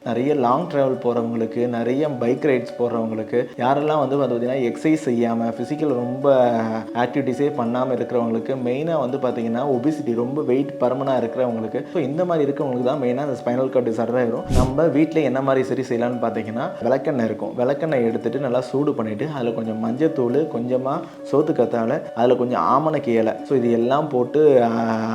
நிறைய long travel போகிறவங்களுக்கு, நிறைய பைக் ரைட்ஸ் போகிறவங்களுக்கு, யாரெல்லாம் வந்து பார்த்தீங்கன்னா எக்ஸசைஸ் செய்யாமல் ஃபிசிக்கல் ரொம்ப ஆக்டிவிட்டீஸே பண்ணாமல் இருக்கிறவங்களுக்கு, மெயினாக வந்து பார்த்தீங்கன்னா ஒபிசிட்டி ரொம்ப வெயிட் பருமனாக இருக்கிறவங்களுக்கு, ஸோ இந்த மாதிரி இருக்கிறவங்களுக்கு தான் மெயினாக அந்த ஸ்பைனல் கார்டு டிசார்டர் ஆயிரும். நம்ம வீட்டில் என்ன மாதிரி சரி செய்யலாம்னு பார்த்தீங்கன்னா, விளக்கெண்ணெய் இருக்கும். விளக்கெண்ணெய் எடுத்துட்டு நல்லா சூடு பண்ணிவிட்டு அதில் கொஞ்சம் மஞ்சத்தூள், கொஞ்சமாக சோத்துக்கத்தாழை, அதில் கொஞ்சம் ஆமணக்கு இலை, ஸோ இது எல்லாம் போட்டு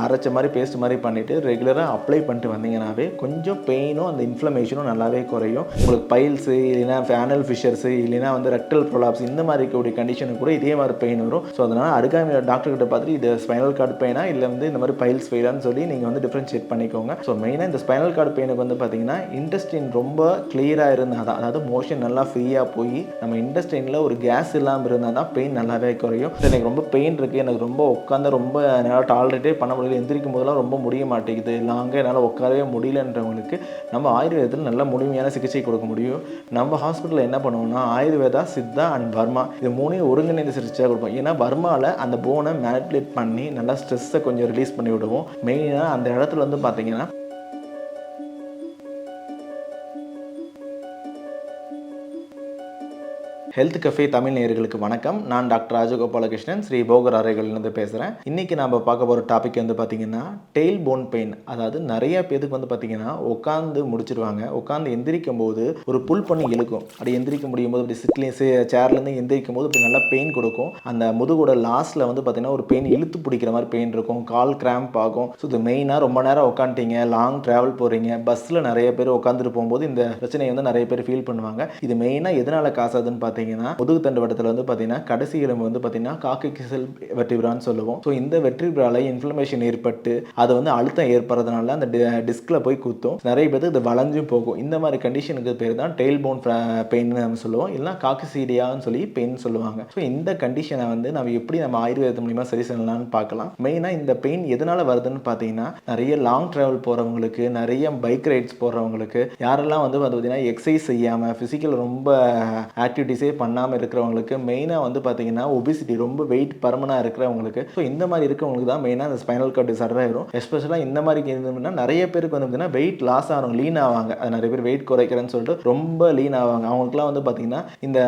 அரைச்ச மாதிரி பேஸ்ட் மாதிரி பண்ணிவிட்டு ரெகுலராக அப்ளை பண்ணிட்டு வந்தீங்கன்னாவே கொஞ்சம் பெயினும் அந்த இன்ஃப்ளமேஷனும் நல்லாவே குறையும். உங்களுக்கு பைல்ஸு இல்லைன்னா ஃபேனல் ஃபிஷர்ஸு இல்லைன்னா வந்து ரெக்டல் ப்ரொலாப்ஸ் இந்த மாதிரி இருக்கக்கூடிய கண்டிஷனுக்கு கூட இதே மாதிரி பெயின் வரும். ஸோ அதனால் அருகாமையில் டாக்டர்கிட்ட பார்த்துட்டு இது ஸ்பைனல் கார்டு பெயினா இல்லை வந்து இந்த மாதிரி பைல்ஸ் பெயினான்னு சொல்லி நீங்கள் வந்து டிஃப்ரென்ஷியேட் பண்ணிக்கோங்க. ஸோ மெயினாக இந்த ஸ்பைனல் கார்டு பெயினுக்கு வந்து பார்த்தீங்கன்னா இன்டெஸ்டின் ரொம்ப கிளியராக இருந்தால் தான், அதாவது மோஷன் நல்லா ஃப்ரீயாக போய் நம்ம இன்டெஸ்டைனில் ஒரு கேஸ் இல்லாமல் இருந்தால் தான் பெயின் நல்லாவே குறையும். எனக்கு ரொம்ப பெயின் இருக்குது, எனக்கு ரொம்ப உட்காந்து ரொம்ப என்னால் டாலரேட்டே பண்ண முடியல, எந்திரிக்கும் போதெல்லாம் ரொம்ப முடிய மாட்டேங்குது, லாங்காக என்னால் உட்காரவே முடியலன்றவங்களுக்கு நம்ம ஆயுர்வேதத்தில் நல்ல முழுமையான சிகிச்சை கொடுக்க முடியும். நம்ம ஹாஸ்பிட்டலில் என்ன பண்ணுவோம்னா ஆயுர்வேதா, சித்தா அண்ட் பர்மா இது மூணையும் ஒருங்கிணைந்த சிகிச்சையாக கொடுப்போம். ஏன்னா பர்மாவில் அந்த போனை மேனிப்புலேட் பண்ணி நல்லா ஸ்ட்ரெஸ்ஸை கொஞ்சம் ரிலீஸ் பண்ணி விடுவோம். மெயினாக அந்த இடத்துல வந்து பார்த்தீங்கன்னா ஹெல்த் கஃபே தமிழ் நேயர்களுக்கு வணக்கம். நான் டாக்டர் ராஜகோபாலகிருஷ்ணன், ஸ்ரீ போகர் அறைகளிலிருந்து பேசுகிறேன். இன்றைக்கி நம்ம பார்க்க போகிற டாபிக் வந்து பார்த்திங்கன்னா டெயில் போன் பெயின். அதாவது நிறைய பேருக்கு வந்து பார்த்திங்கன்னா உட்காந்து முடிச்சிருவாங்க, உட்காந்து எந்திரிக்கும் போது ஒரு புல் பண்ணி இழுக்கும், அப்படி எந்திரிக்க முடியும் போது அப்படி சேர்லேருந்து எந்திரிக்கும் போது அப்படி நல்லா பெயின் கொடுக்கும். அந்த முதுகோட லாஸ்ட்டில் வந்து பார்த்திங்கன்னா ஒரு பெயின் இழுத்து பிடிக்கிற மாதிரி பெயின் இருக்கும், கால் கிராம்ப் ஆகும். ஸோ இது மெயினாக ரொம்ப நேரம் உட்காந்துட்டீங்க, லாங் ட்ராவல் போகிறீங்க, பஸ்ஸில் நிறைய பேர் உட்காந்துட்டு போகும்போது இந்த பிரச்சனையை வந்து நிறைய பேர் ஃபீல் பண்ணுவாங்க. இது மெயினாக எதனால் காசாதுன்னு பார்த்தீங்கன்னா முதுகு தண்டு வட்டத்தில் வந்து பார்த்தீங்கன்னா கடைசி எலும்பு வந்து பார்த்தீங்கன்னா காக்கிசல் வெர்டிபிரான்னு சொல்லுவோம். ஸோ இந்த வெர்டிபிரால இன்ஃப்ளமேஷன் ஏற்பட்டு அது வந்து அழுத்தம் ஏற்படுறதுனால அந்த டிஸ்கில் போய் குத்தும். நிறைய பேருக்கு இது வளைஞ்சும் போகும். இந்த மாதிரி கண்டிஷனுக்கு பேர் தான் டெயில் போன் பெயின் நம்ம சொல்லுவோம், இல்லைனா காக்கிசீடியான்னு சொல்லி பெயின் சொல்லுவாங்க. ஸோ இந்த கண்டிஷனை வந்து நம்ம எப்படி நம்ம ஆயுர்வேதம் மூலியமாக சரி செய்யலாம்னு பார்க்கலாம். மெயினாக இந்த பெயின் எதனால் வருதுன்னு பார்த்தீங்கன்னா நிறைய லாங் ட்ராவல் போகிறவங்களுக்கு, நிறைய பைக் ரைட்ஸ் போகிறவங்களுக்கு, யாரெல்லாம் வந்து பார்த்தீங்கன்னா எக்ஸசைஸ் செய்யாமல் ஃபிசிக்கல் ரொம்ப ஆக்டிவிட்டீஸே பண்ணாமல் இருக்கிறவங்களுக்கு, மெயினாக வந்து பார்த்தீங்கன்னா ஒபிசிட்டி ரொம்ப வெயிட் பருமனாக இருக்கிறவங்களுக்கு, ஸோ இந்த மாதிரி இருக்கிறவங்களுக்கு தான் மெயினாக அந்த ஸ்பைனல் கார்டு டிசார்டர் ஆயிரும். எஸ்பெஷலாக இந்த மாதிரி இருந்தோம்னா நிறைய பேருக்கு வந்து பார்த்தீங்கன்னா வெயிட் லாஸ் ஆகும், லீன் ஆவாங்க. அது நிறைய பேர் வெயிட் குறைக்கிறேன்னு சொல்லிட்டு ரொம்ப லீன் ஆவாங்க. அவங்களுக்குலாம் வந்து பார்த்தீங்கன்னா இந்த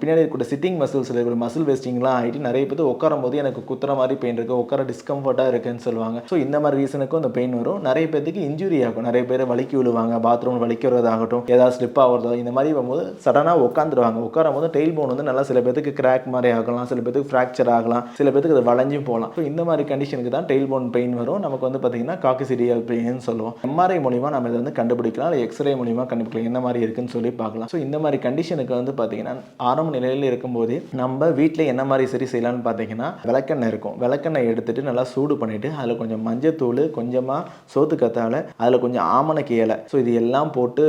பின்னாடி இருக்கிற சிட்டிங் மசில்ஸில் இருக்கிற மசில் வேஸ்டிங்லாம் ஆகிட்டு நிறைய பேர் உட்காரும் போது எனக்கு குத்துற மாதிரி பெயின் இருக்குது, உட்கார டிஸ்கம்ஃபர்ட்டாக இருக்குன்னு சொல்லுவாங்க. ஸோ இந்த மாதிரி ரீசனுக்கும் அந்த பெயின் வரும். நிறைய பேருக்கு இன்ஜுரி ஆகும், நிறைய பேர் வலிக்கி விழுவாங்க, பாத்ரூம் வலிக்கிறதாகட்டும், ஏதாவது ஸ்லிப் ஆகிறதோ இந்த மாதிரி வரும்போது சடனாக உட்காந்துருவாங்க. உட்காரும் போது டெயில் போன் வந்து நல்லா சில பேருக்கு கிராக் மாதிரி ஆகலாம், சில பேருக்கு ஃப்ராக்சர் ஆகலாம், சில பேருக்கு அது வளைஞ்சும் போகலாம். ஸோ இந்த மாதிரி கண்டிஷனுக்கு தான் டெயில் போன் பெயின் வரும். நமக்கு வந்து பார்த்தீங்கன்னா காக்கிசீடியல் பெயின் சொல்லுவோம். எம்ஆர்ஐ மூலிமா நம்ம இதை வந்து கண்டுபிடிக்கலாம், இல்லை எக்ஸ்ரே மூலிமா கண்டுபிடிக்கலாம் என்ன மாதிரி இருக்குன்னு சொல்லி பார்க்கலாம். ஸோ இந்த மாதிரி கண்டிஷனுக்கு வந்து பார்த்தீங்கன்னா ஆரம்ப நிலையில் இருக்கும்போது நம்ம வீட்டில் என்ன மாதிரி சரி செய்யலாம்னு பார்த்தீங்கன்னா விளக்கெண்ணெய் இருக்கும். விளக்கெண்ணெய் எடுத்துட்டு நல்லா சூடு பண்ணிவிட்டு அதில் கொஞ்சம் மஞ்சத்தூள், கொஞ்சமாக சோத்துக்கத்தாழை, அதில் கொஞ்சம் ஆமணக்கு இலை, ஸோ இது எல்லாம் போட்டு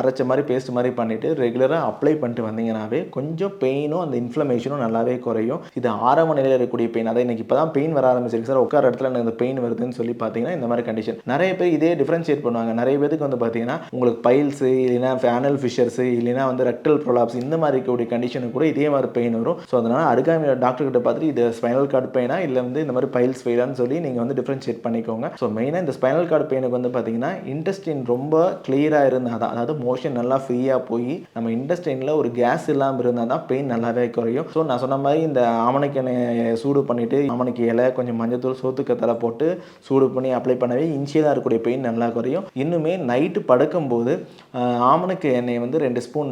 அரைச்ச மாதிரி பேஸ்ட் மாதிரி பண்ணிவிட்டு ரெகுலராக அப்ளை பண்ணிட்டு வந்தீங்கன்னாவே கொஞ்சம் பெயினும் அந்த இன்ஃப்ளமேஷனும் நல்லாவே குறையும். இது ஆரம்ப நிலையில் இருக்கக்கூடிய பெயின். அதாவது எனக்கு இப்போ தான் பெயின் வர ஆரம்பிச்சிருக்கு சார், உட்கார இடத்துல எனக்கு இந்த பெயின் வருதுன்னு சொல்லி பார்த்தீங்கன்னா இந்த மாதிரி கண்டிஷன் நிறைய பேர் இதே டிஃப்ரென்ஷியேட் பண்ணுவாங்க. நிறைய பேருக்கு வந்து பார்த்தீங்கன்னா உங்களுக்கு பைல்ஸு இல்லைன்னா ஃபேனல் ஃபிஷர்ஸு இல்லைன்னா வந்து ரெக்டல் ப்ரொலாப்ஸ் இந்த மாதிரி இருக்கக்கூடிய கண்டிஷனுக்கு கூட இதே மாதிரி பெயின் வரும். ஸோ அதனால் அருகாமையில் டாக்டர்கிட்ட பார்த்துட்டு இது ஸ்பைனல் கார்டு பெயினா இல்லை வந்து இந்த மாதிரி பைல்ஸ் பெயினான்னு சொல்லி நீங்கள் வந்து டிஃப்ரென்ஷியேட் பண்ணிக்கோங்க. ஸோ மெயினாக இந்த ஸ்பைனல் கார்டு பெயினுக்கு வந்து பார்த்தீங்கன்னா இன்டெஸ்டின் ரொம்ப கிளியராக இருந்தால் தான், அதாவது மோஷன் நல்லா ஃப்ரீயாக போய் நம்ம இன்டெஸ்டைனில் ஒரு கேஸ் இல்லாமல் இருந்தால் தான் பெயின் நல்லாவே குறையும். ஸோ நான் சொன்ன மாதிரி இந்த ஆமணக்கு எண்ணெயை சூடு பண்ணிவிட்டு ஆமணக்கு இலை, கொஞ்சம் மஞ்சத்தூள், சோத்துக்கத்தலை போட்டு சூடு பண்ணி அப்ளை பண்ணவே இன்ஷியலாக இருக்கக்கூடிய பெயின் நல்லா குறையும். இன்னுமே நைட்டு படுக்கும்போது ஆமணக்கு எண்ணெயை வந்து 2 ஸ்பூன்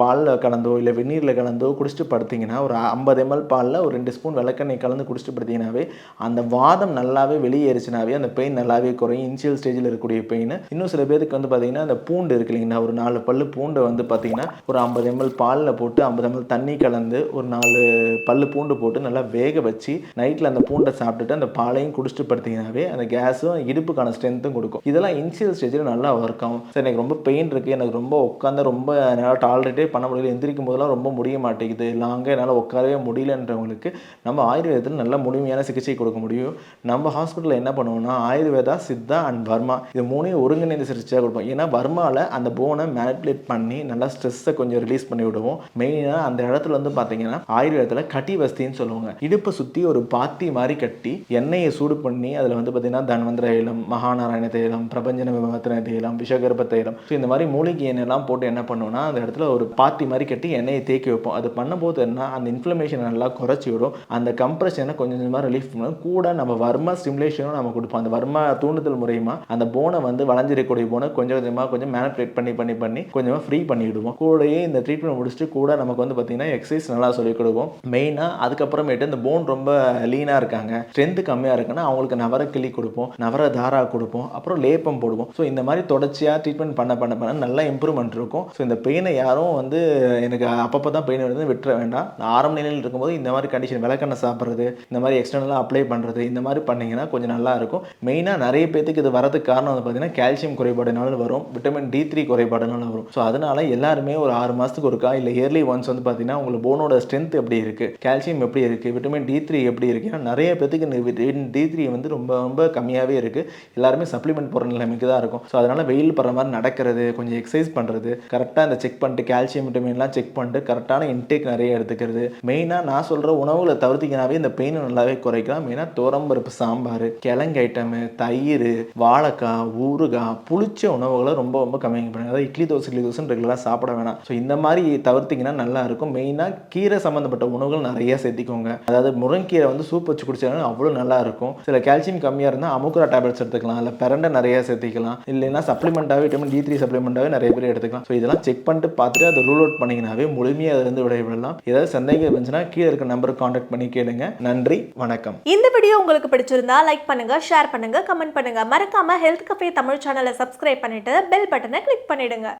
பாலில் கலந்தோ இல்லை வெந்நீரில் கலந்தோ குடிச்சிட்டு படுத்திங்கன்னா, ஒரு 50 ml பாலில் ஒரு 2 ஸ்பூன் விளக்கெண்ணெய் கலந்து குடிச்சிட்டு படுத்திங்கனாவே அந்த வாதம் நல்லாவே வெளியேறிச்சுனாவே அந்த பெயின் நல்லாவே குறையும், இனிஷியல் ஸ்டேஜில் இருக்கக்கூடிய பெயின். இன்னும் சில பேருக்கு வந்து பார்த்தீங்கன்னா அந்த பூண்டு இருக்கு இல்லைங்கன்னா, ஒரு 4 பல்லு பூண்டை வந்து பார்த்தீங்கன்னா ஒரு 50 ml பாலில் போட்டு 50 ml தண்ணி கலந்து ஒரு 4 பல்லு பூண்டு போட்டு நல்லா வேக வச்சு நைட்டில் அந்த பூண்டை சாப்பிட்டுட்டு அந்த பாலையும் குடிச்சிட்டு படுத்திங்கனாவே அந்த கேஸும் இடுப்புக்கான ஸ்ட்ரென்த்தும் கொடுக்கும். இதெல்லாம் இனிஷியல் ஸ்டேஜில் நல்லா ஒர்க் ஆகும். சார் எனக்கு ரொம்ப பெயின் இருக்குது, எனக்கு ரொம்ப உட்காந்து ரொம்ப என்னால் டாலரேட்டே பண்ண முடியல, எந்திரிக்கும் போதெல்லாம் ரொம்ப முடிய மாட்டேங்குது, லாங்காக என்னால் உட்காரவே முடியலன்றவங்களுக்கு நம்ம ஆயுர்வேதத்தில் நல்ல முழுமையான சிகிச்சை கொடுக்க முடியும். நம்ம ஹாஸ்பிட்டலில் என்ன பண்ணுவோம்னா ஆயுர்வேதா, சித்தா அண்ட் பர்மா இது மூணையும் ஒருங்கிணைந்த சிகிச்சையாக கொடுப்போம். ஏன்னா பர்மாவில் அந்த போனை மேனிப்புலேட் பண்ணி நல்லா ஸ்ட்ரெஸ்ஸை கொஞ்சம் ரிலீஸ் பண்ணி விடுவோம். மெயினாக அந்த இடத்துல வந்து பார்த்தீங்கன்னா ஆயுர்வேதத்தில் கட்டி வஸ்தின்னு சொல்லுவாங்க. இடுப்பை சுற்றி ஒரு பாத்தி மாதிரி கட்டி எண்ணெயை சூடு பண்ணி அதில் வந்து பார்த்தீங்கன்னா தன்வந்திர தைலம், மகாநாராயண தைலம், பிரபஞ்சன விமர்த்தன தைலம், விஷகர்ப தைலம், ஸோ இந்த மாதிரி மூலிகை எண்ணெய்லாம் போட்டு என்ன பண்ணுவோம்னா அந்த இடத்துல ஒரு பாத்தி மாதிரி கட்டி எண்ணெயை தேக்கி வைப்போம். அது பண்ணும்போது என்ன அந்த இன்ஃப்ளமேஷன் நல்லா குறைச்சி விடும். அந்த கம்ப்ரெஷனை கொஞ்சம் கொஞ்சமாக ரிலீஃப் பண்ணும். கூட நம்ம வர்மா ஸ்டிமுலேஷனும் நம்ம கொடுப்போம். அந்த வர்மா தூண்டுதல் முறையுமா அந்த போனை வந்து வளைஞ்சிருக்கக்கூடிய போனை கொஞ்சம் கொஞ்சம் மேனிபுலேட் பண்ணி கொஞ்சமாக ஃப்ரீ பண்ணிவிடுவோம். கூடயே இந்த ட்ரீட்மெண்ட் முடிச்சுட்டு கூட நமக்கு வந்து பார்த்தீங்கன்னா எக்ஸசைஸ் நல்லா சொல்லிக் கொடுப்போம். மெயினாக அதுக்கப்புறமேட்டு இந்த போன் ரொம்ப லீனாக இருக்காங்க, ஸ்ட்ரென்த் கம்மியாக இருக்குன்னா அவங்களுக்கு நவரக்கிளி கொடுப்போம், நவர தாரா கொடுப்போம், அப்புறம் லேப்பம் போடுவோம். ஸோ இந்த மாதிரி தொடர்ச்சியாக ட்ரீட்மெண்ட் பண்ண நல்லா இம்ப்ரூவ்மெண்ட் இருக்கும். ஸோ இந்த பெயினை யாரும் வந்து எனக்கு அப்பப்போ தான் பெயின் வருது விட்டுற வேண்டாம். ஆரம்ப நிலையில் இருக்கும்போது இந்த மாதிரி கண்டிஷன் விளக்கெண்ணெய் சாப்பிட்றது, இந்த மாதிரி எக்ஸ்டர்னலாக அப்ளை பண்ணுறது, இந்த மாதிரி பண்ணிங்கன்னா கொஞ்சம் நல்லா இருக்கும். மெயினாக நிறைய பேத்துக்கு இது வரதுக்கு காரணம் வந்து பார்த்தீங்கன்னா கால்சியம் குறைபாடுனால வரும், விட்டமின் D3 குறைபாடுனால வரும். ஸோ அதனால எல்லாருமே ஒரு 6 மாதத்துக்கு ஒருக்கா இல்லை இயர்லி ஒன்ஸ் வந்து பார்த்தீங்கன்னா உங்களுக்கு போனோட ஸ்ட்ரென்த் எப்படி இருக்குது, கால்சியம் எப்படி இருக்குது, விட்டமின் D3 எப்படி இருக்குது. ஏன்னா நிறைய பேத்துக்கு விட்டமின் D3 வந்து ரொம்ப ரொம்ப கம்மியாகவே இருக்குது. எல்லாருமே சப்ளிமெண்ட் போகிற நிலைமைக்கு தான் இருக்கும். ஸோ அதனால் வெயில் படுற மாதிரி நடக்கிறது, கொஞ்சம் எக்ஸசைஸ் பண்ணுறது, கரெக்டாக இந்த செக் பண்ணிட்டு கால்சியம் விட்டமின்லாம் செக் பண்ணிட்டு கரெக்டான இன்டேக் நிறைய எடுத்துக்கிறது. மெயினாக நான் சொல்கிற உணவுகளை தவிர்த்திங்கனாவே இந்த பெயினை நல்லாவே குறைக்கலாம். மெயினாக துவரம்பருப்பு சாம்பார், கிழங்கு ஐட்டமு, தயிர், வாழைக்காய், ஊறுகாய், புளிச்ச உணவுகளை ரொம்ப ரொம்ப கம்மி பண்ணுங்க. அதாவது இட்லி தோசைன்னு ரெகுலராக சாப்பிட வேணாம். ஸோ இந்த மாதிரி தவிர்த்திங்கன்னா நல்லா இருக்கும். மெயினாக கீரை சம்மந்தப்பட்ட உணவுகள் நிறைய சேர்த்திக்கோங்க. அதாவது முருங்கீரை வந்து சூப் வச்சு குடிச்சாலும் அவ்வளோ நல்லா இருக்கும். சில கால்சியம் கம்மியாக இருந்தால் அமுக்குரா டேப்லெட்ஸ் எடுத்துக்கலாம், இல்லை பிரண்டை நிறைய சேர்த்திக்கலாம், இல்லைன்னா சப்ளிமெண்ட்டாகவே விட்டமின் D3 சப்ளிமெண்ட்டாகவே நிறைய பேர் எடுத்துக்கலாம். ஸோ இதெல்லாம் செக் பண்ணிட்டு பார்த்துட்டு அதை ரூல் அவுட் பண்ணிங்கனாவே முழுமையாக அதிலிருந்து விடைபெறலாம். ஏதாவது சந்தேகம் இருந்துச்சுன்னா கீழே இருக்க நம்பருக்கு கான்டாக்ட் பண்ணி கேளுங்க. நன்றி, வணக்கம். இந்த வீடியோ உங்களுக்கு பிடிச்சிருந்தா லைக் பண்ணுங்க, ஷேர் பண்ணுங்க, கமெண்ட் பண்ணுங்க. மறக்காம ஹெல்த் கஃபே தமிழ் சேனலை சப்ஸ்கிரைப் பண்ணிட்டு பெல் பட்டனை கிளிக் பண்ணிடுங்க.